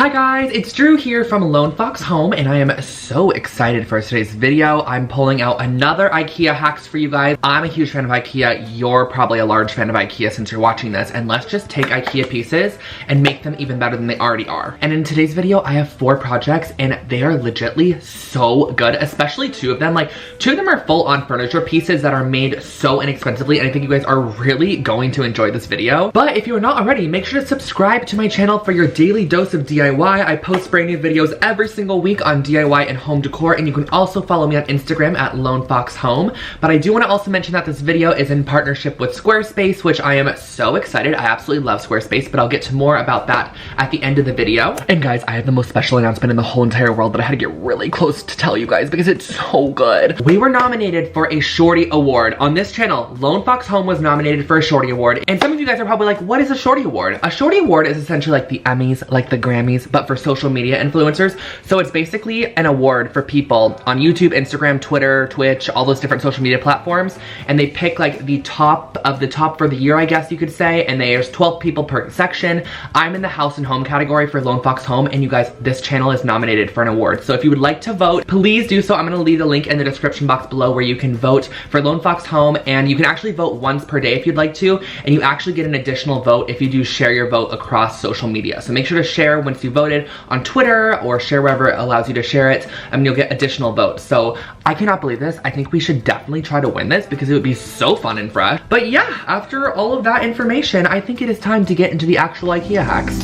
Hi guys, it's Drew here from Lone Fox Home, and I am so excited for today's video. I'm pulling out another IKEA hacks for you guys. I'm a huge fan of IKEA. You're probably a large fan of IKEA since you're watching this, and let's just take IKEA pieces and make them even better than they already are. And in today's video, I have 4 projects, and they are legitly so good, especially 2 of them. Like, 2 of them are full-on furniture pieces that are made so inexpensively, and I think you guys are really going to enjoy this video. But if you are not already, make sure to subscribe to my channel for your daily dose of DIY. I post brand new videos every single week on DIY and home decor, and you can also follow me on Instagram at Lone Fox Home. But I do want to also mention that this video is in partnership with Squarespace, which I am so excited. I absolutely love Squarespace, but I'll get to more about that at the end of the video. And guys, I have the most special announcement in the whole entire world that I had to get really close to tell you guys because it's so good. We were nominated for a Shorty Award. On this channel, Lone Fox Home was nominated for a Shorty Award, and some of you guys are probably like, what is a Shorty Award? A Shorty Award is essentially like the Emmys, like the Grammys, but for social media influencers. So it's basically an award for people on YouTube, Instagram, Twitter, Twitch, all those different social media platforms, and they pick like the top of the top for the year, I guess you could say, and there's 12 people per section. I'm in the house and home category for Lone Fox Home, and you guys, this channel is nominated for an award. So if you would like to vote, please do so. I'm gonna leave the link in the description box below where you can vote for Lone Fox Home, and you can actually vote once per day if you'd like to, and you actually get an additional vote if you do share your vote across social media. So make sure to share once you voted on Twitter or share wherever it allows you to share it, and you'll get additional votes. So I cannot believe this. I think we should definitely try to win this because it would be so fun and fresh. But yeah, after all of that information, I think it is time to get into the actual IKEA hacks.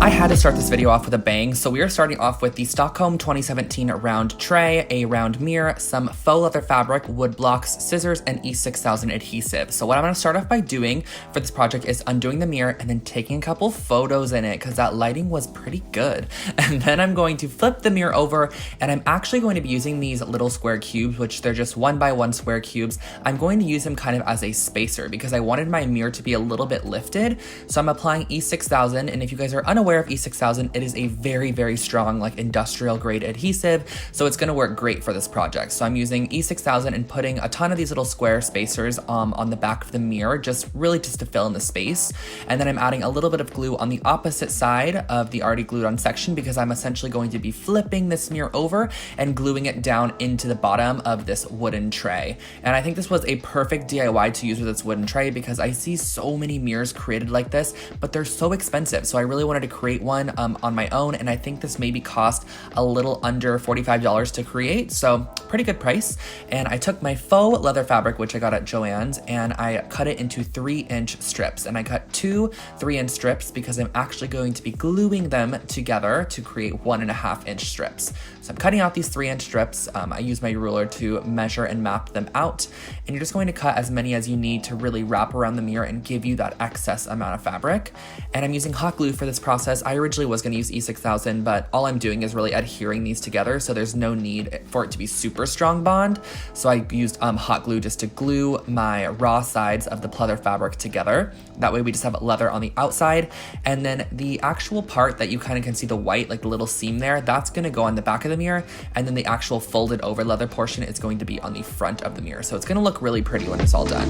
I had to start this video off with a bang, so we are starting off with the Stockholm 2017 round tray, a round mirror, some faux leather fabric, wood blocks, scissors, and E6000 adhesive. So what I'm gonna start off by doing for this project is undoing the mirror and then taking a couple photos in it because that lighting was pretty good. And then I'm going to flip the mirror over, and I'm actually going to be using these little square cubes, which they're just 1x1 square cubes. I'm going to use them kind of as a spacer because I wanted my mirror to be a little bit lifted. So I'm applying E6000, and if you guys are unaware of E6000, it is a very, very strong, like industrial grade adhesive, so it's gonna work great for this project. So I'm using E6000 and putting a ton of these little square spacers on the back of the mirror, just to fill in the space. And then I'm adding a little bit of glue on the opposite side of the already glued on section because I'm essentially going to be flipping this mirror over and gluing it down into the bottom of this wooden tray. And I think this was a perfect DIY to use with this wooden tray because I see so many mirrors created like this, but they're so expensive. So I really wanted to create one on my own, and I think this maybe cost a little under $45 to create, so pretty good price. And I took my faux leather fabric, which I got at Joann's, and I cut it into 3-inch strips, and I cut 2 3-inch strips because I'm actually going to be gluing them together to create 1.5-inch strips. So I'm cutting out these 3-inch strips. I use my ruler to measure and map them out, and you're just going to cut as many as you need to really wrap around the mirror and give you that excess amount of fabric. And I'm using hot glue for this process. I originally was going to use E6000, but all I'm doing is really adhering these together, so there's no need for it to be super strong bond. So I used hot glue just to glue my raw sides of the pleather fabric together. That way we just have leather on the outside, and then the actual part that you kind of can see the white, like the little seam there, that's going to go on the back of the mirror, and then the actual folded over leather portion is going to be on the front of the mirror. So it's going to look really pretty when it's all done.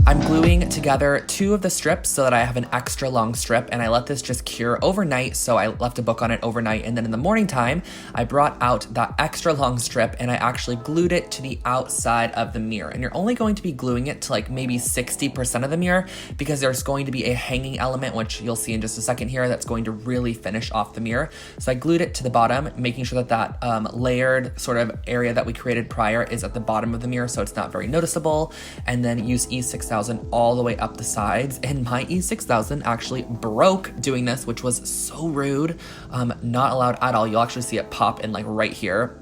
I'm gluing together 2 of the strips so that I have an extra long strip, and I let this just cure overnight. So I left a book on it overnight, and then in the morning time, I brought out that extra long strip and I actually glued it to the outside of the mirror. And you're only going to be gluing it to like maybe 60% of the mirror because there's going to be a hanging element, which you'll see in just a second here, that's going to really finish off the mirror. So I glued it to the bottom, making sure that that layered sort of area that we created prior is at the bottom of the mirror so it's not very noticeable. And then use E6000 all the way up the sides, and my E6000 actually broke doing this, which was so rude. Not allowed at all. You'll actually see it pop in like right here.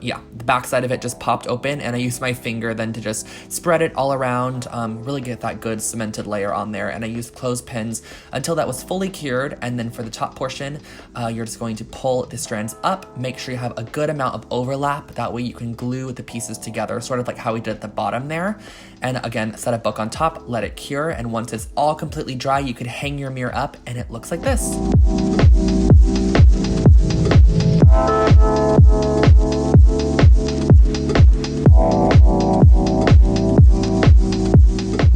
Yeah, the back side of it just popped open, and I used my finger then to just spread it all around, really get that good cemented layer on there. And I used clothespins until that was fully cured. And then for the top portion, you're just going to pull the strands up, make sure you have a good amount of overlap. That way you can glue the pieces together, sort of like how we did at the bottom there. And again, set a book on top, let it cure. And once it's all completely dry, you could hang your mirror up and it looks like this.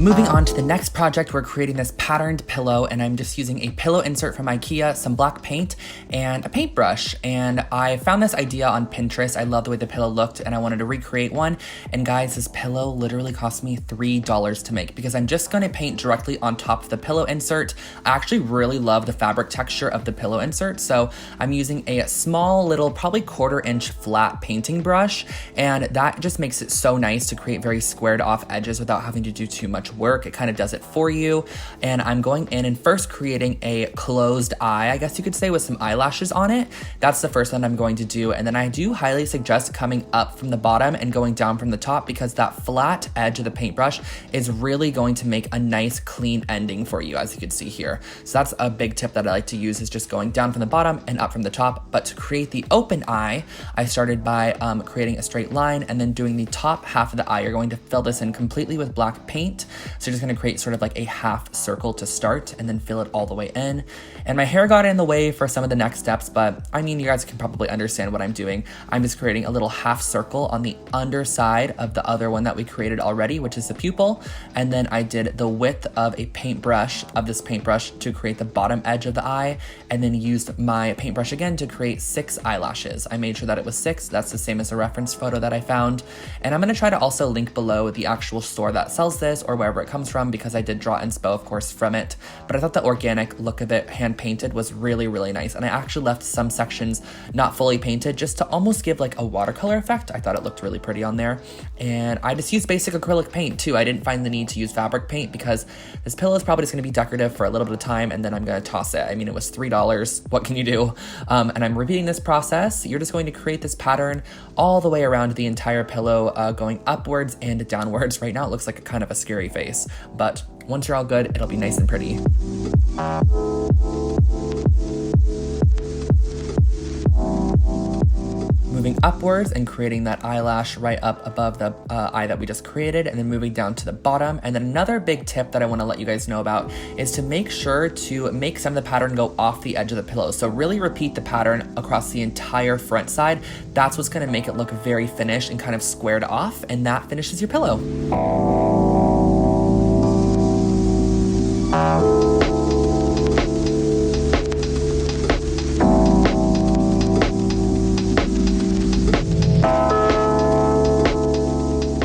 Moving on to the next project, we're creating this patterned pillow, and I'm just using a pillow insert from Ikea, some black paint, and a paintbrush. And I found this idea on Pinterest. I love the way the pillow looked, and I wanted to recreate one. And guys, this pillow literally cost me $3 to make because I'm just gonna paint directly on top of the pillow insert. I actually really love the fabric texture of the pillow insert, so I'm using a small little, probably 1/4 inch flat painting brush, and that just makes it so nice to create very squared off edges without having to do too much work. It kind of does it for you. And I'm going in and first creating a closed eye, I guess you could say, with some eyelashes on it. That's the first one I'm going to do. And then I do highly suggest coming up from the bottom and going down from the top because that flat edge of the paintbrush is really going to make a nice clean ending for you, as you can see here. So that's a big tip that I like to use, is just going down from the bottom and up from the top. But to create the open eye, I started by creating a straight line and then doing the top half of the eye. You're going to fill this in completely with black paint. So you're just gonna create sort of like a half circle to start and then fill it all the way in. And my hair got in the way for some of the next steps, but I mean, you guys can probably understand what I'm doing. I'm just creating a little half circle on the underside of the other one that we created already, which is the pupil. And then I did the width of a paintbrush, of this paintbrush, to create the bottom edge of the eye, and then used my paintbrush again to create 6 eyelashes. I made sure that it was 6. That's the same as a reference photo that I found. And I'm gonna try to also link below the actual store that sells this, or wherever it comes from, because I did draw inspo, of course, from it. But I thought the organic look of it, hand painted, was really, really nice. And I actually left some sections not fully painted just to almost give like a watercolor effect. I thought it looked really pretty on there. And I just used basic acrylic paint too. I didn't find the need to use fabric paint because this pillow is probably just gonna be decorative for a little bit of time and then I'm gonna toss it. I mean, it was $3. What can you do? And I'm repeating this process. You're just going to create this pattern all the way around the entire pillow, going upwards and downwards. Right now it looks like a kind of a scary face, but once you're all good, it'll be nice and pretty. Moving upwards and creating that eyelash right up above the eye that we just created, and then moving down to the bottom. And then another big tip that I want to let you guys know about is to make sure to make some of the pattern go off the edge of the pillow. So really repeat the pattern across the entire front side. That's what's going to make it look very finished and kind of squared off, and that finishes your pillow.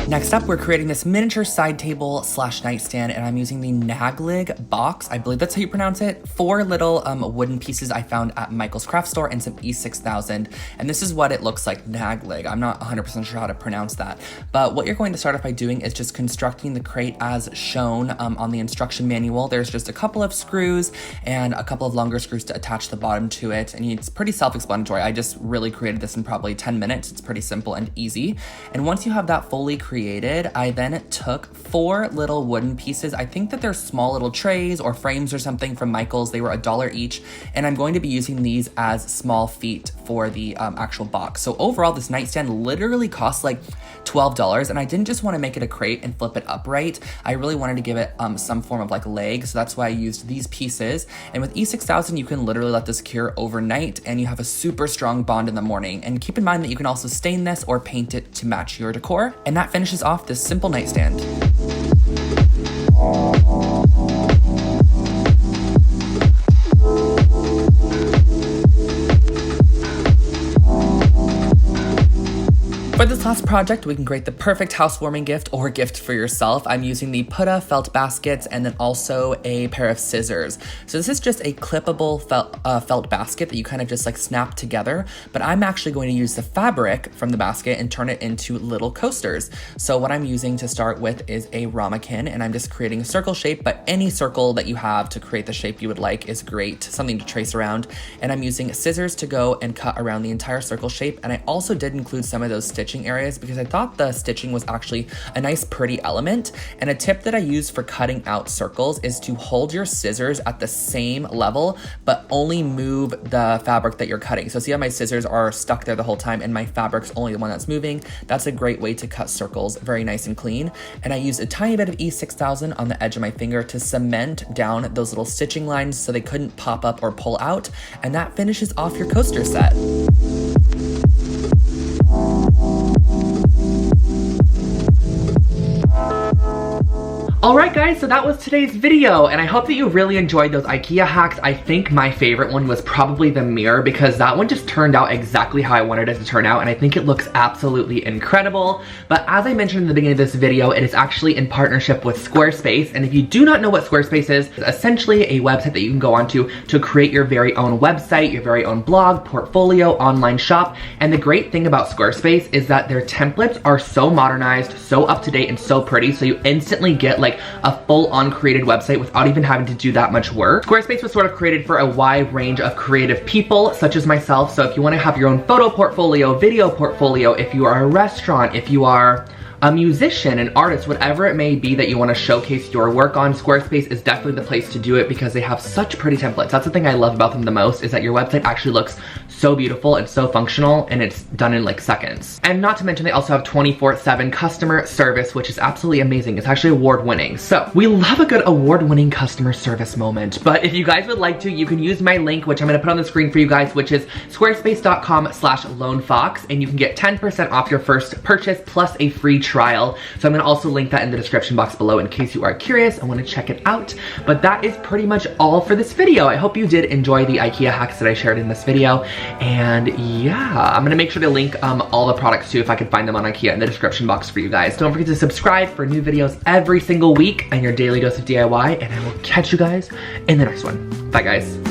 Next up, we're creating this miniature side table / nightstand, and I'm using the Naglig box. I believe that's how you pronounce it. 4 little wooden pieces I found at Michael's craft store and some E6000. And this is what it looks like, Naglig. I'm not 100% sure how to pronounce that. But what you're going to start off by doing is just constructing the crate as shown on the instruction manual. There's just a couple of screws and a couple of longer screws to attach the bottom to it. And it's pretty self-explanatory. I just really created this in probably 10 minutes. It's pretty simple and easy. And once you have that fully created, I then took 4 little wooden pieces. I think that they're small little trays or frames or something from Michael's. They were $1 each, and I'm going to be using these as small feet for the actual box. So overall, this nightstand literally cost like $12, and I didn't just want to make it a crate and flip it upright. I really wanted to give it some form of like leg, so that's why I used these pieces. And with E6000, you can literally let this cure overnight, and you have a super strong bond in the morning. And keep in mind that you can also stain this or paint it to match your decor, and that finishes off this simple nightstand. For this last project, we can create the perfect housewarming gift or gift for yourself. I'm using the Putta felt baskets and then also a pair of scissors. So this is just a clippable felt basket that you kind of just like snap together, but I'm actually going to use the fabric from the basket and turn it into little coasters. So what I'm using to start with is a ramekin, and I'm just creating a circle shape, but any circle that you have to create the shape you would like is great, something to trace around. And I'm using scissors to go and cut around the entire circle shape. And I also did include some of those stitching areas because I thought the stitching was actually a nice pretty element. And a tip that I use for cutting out circles is to hold your scissors at the same level, but only move the fabric that you're cutting. So see how my scissors are stuck there the whole time and my fabric's only the one that's moving? That's a great way to cut circles, very nice and clean. And I used a tiny bit of E6000 on the edge of my finger to cement down those little stitching lines so they couldn't pop up or pull out. And that finishes off your coaster set. Alright guys, so that was today's video, and I hope that you really enjoyed those IKEA hacks. I think my favorite one was probably the mirror, because that one just turned out exactly how I wanted it to turn out, and I think it looks absolutely incredible. But as I mentioned in the beginning of this video, it is actually in partnership with Squarespace, and if you do not know what Squarespace is, it's essentially a website that you can go onto to create your very own website, your very own blog, portfolio, online shop. And the great thing about Squarespace is that their templates are so modernized, so up to date, and so pretty, so you instantly get like a full-on created website without even having to do that much work. Squarespace was sort of created for a wide range of creative people, such as myself. So if you want to have your own photo portfolio, video portfolio, if you are a restaurant, if you are a musician, an artist, whatever it may be that you want to showcase your work on, Squarespace is definitely the place to do it because they have such pretty templates. That's the thing I love about them the most, is that your website actually looks so beautiful and so functional, and it's done in like seconds. And not to mention they also have 24/7 customer service, which is absolutely amazing. It's actually award-winning. So we love a good award-winning customer service moment. But if you guys would like to, you can use my link, which I'm gonna put on the screen for you guys, which is squarespace.com/lonefox, and you can get 10% off your first purchase plus a free trial. So I'm gonna also link that in the description box below in case you are curious and wanna check it out. But that is pretty much all for this video. I hope you did enjoy the IKEA hacks that I shared in this video. And yeah, I'm gonna make sure to link all the products too if I can find them on IKEA in the description box for you guys. Don't forget to subscribe for new videos every single week and your daily dose of DIY, and I will catch you guys in the next one. Bye guys.